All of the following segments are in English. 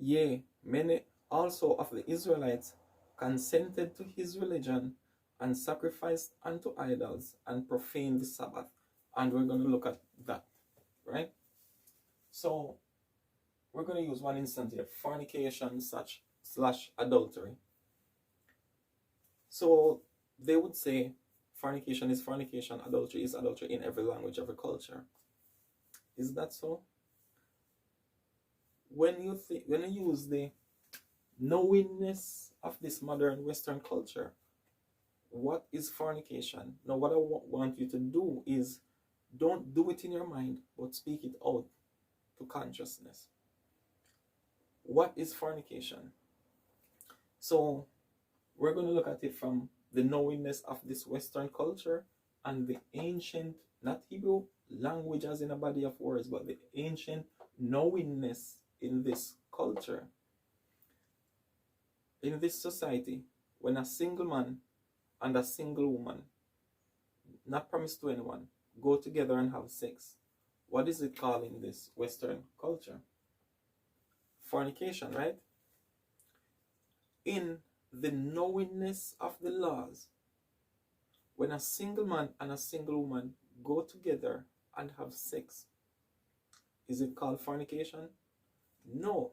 Yea, many also of the Israelites consented to his religion and sacrificed unto idols and profaned the Sabbath. And we're going to look at that, right? So we're going to use one instance here, fornication slash adultery. So they would say fornication is fornication, adultery is adultery in every language, every culture. Is that so? When you use the knowingness of this modern Western culture, what is fornication? Now, what I want you to do is don't do it in your mind, but speak it out to consciousness. What is fornication? So we're going to look at it from the knowingness of this Western culture and the ancient, not Hebrew language as in a body of words, but the ancient knowingness in this culture. In this society, when a single man and a single woman, not promised to anyone, go together and have sex, what is it called in this Western culture? Fornication, right? In the knowingness of the laws, when a single man and a single woman go together and have sex, is it called fornication? No.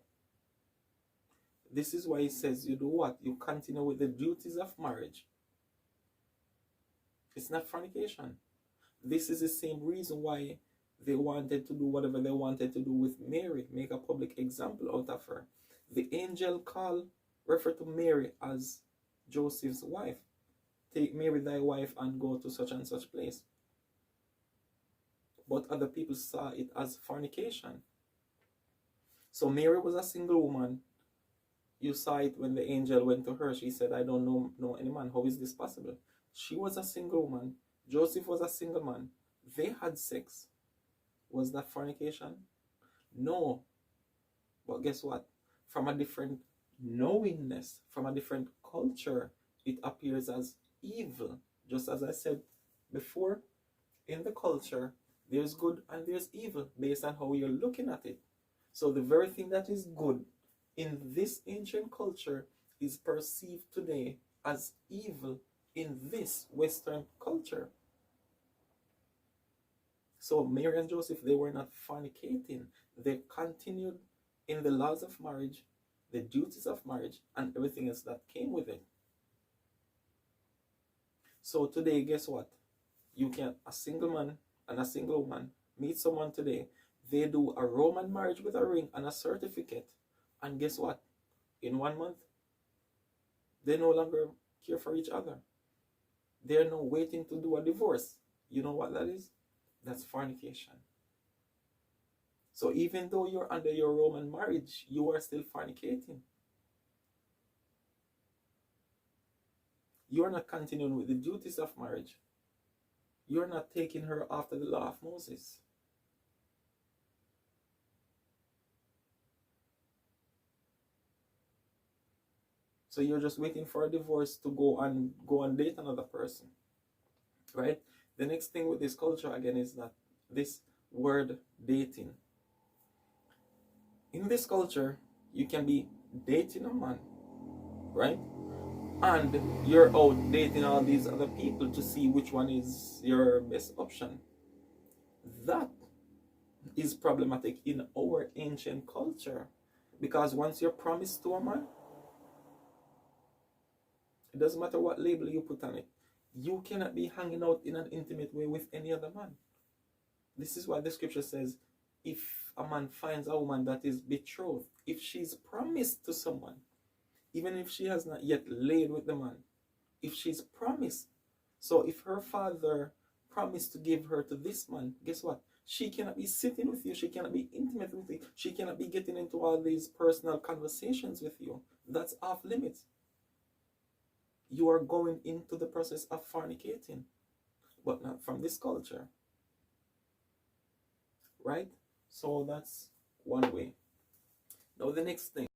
This is why he says you do what? You continue with the duties of marriage. It's not fornication. This is the same reason why they wanted to do whatever they wanted to do with Mary, make a public example out of her. The angel referred to Mary as Joseph's wife. Take Mary thy wife and go to such and such place. But other people saw it as fornication. So Mary was a single woman. You saw it when the angel went to her. She said, I don't know any man. How is this possible? She was a single woman. Joseph was a single man. They had sex. Was that fornication? No. But guess what? From a different knowingness, from a different culture, it appears as evil. Just as I said before, in the culture, there's good and there's evil based on how you're looking at it. So the very thing that is good in this ancient culture is perceived today as evil in this Western culture. So Mary and Joseph, they were not fornicating. They continued in the laws of marriage, the duties of marriage, and everything else that came with it. So today, guess what? You can, a single man and a single woman, meet someone today. They do a Roman marriage with a ring and a certificate. And guess what? In 1 month, they no longer care for each other. They're now waiting to do a divorce. You know what that is? That's fornication. So even though you're under your Roman marriage, you are still fornicating. You're not continuing with the duties of marriage. You're not taking her after the law of Moses. So you're just waiting for a divorce to go and date another person, right? The next thing with this culture again is that this word dating. In this culture, you can be dating a man, right? And you're out dating all these other people to see which one is your best option. That is problematic in our ancient culture, because once you're promised to a man, it doesn't matter what label you put on it, you cannot be hanging out in an intimate way with any other man. This is why the scripture says, if a man finds a woman that is betrothed, if she's promised to someone, even if she has not yet laid with the man, if she's promised. So if her father promised to give her to this man, guess what? She cannot be sitting with you. She cannot be intimate with you. She cannot be getting into all these personal conversations with you. That's off limits. You are going into the process of fornicating, but not from this culture. Right? So that's one way. Now the next thing.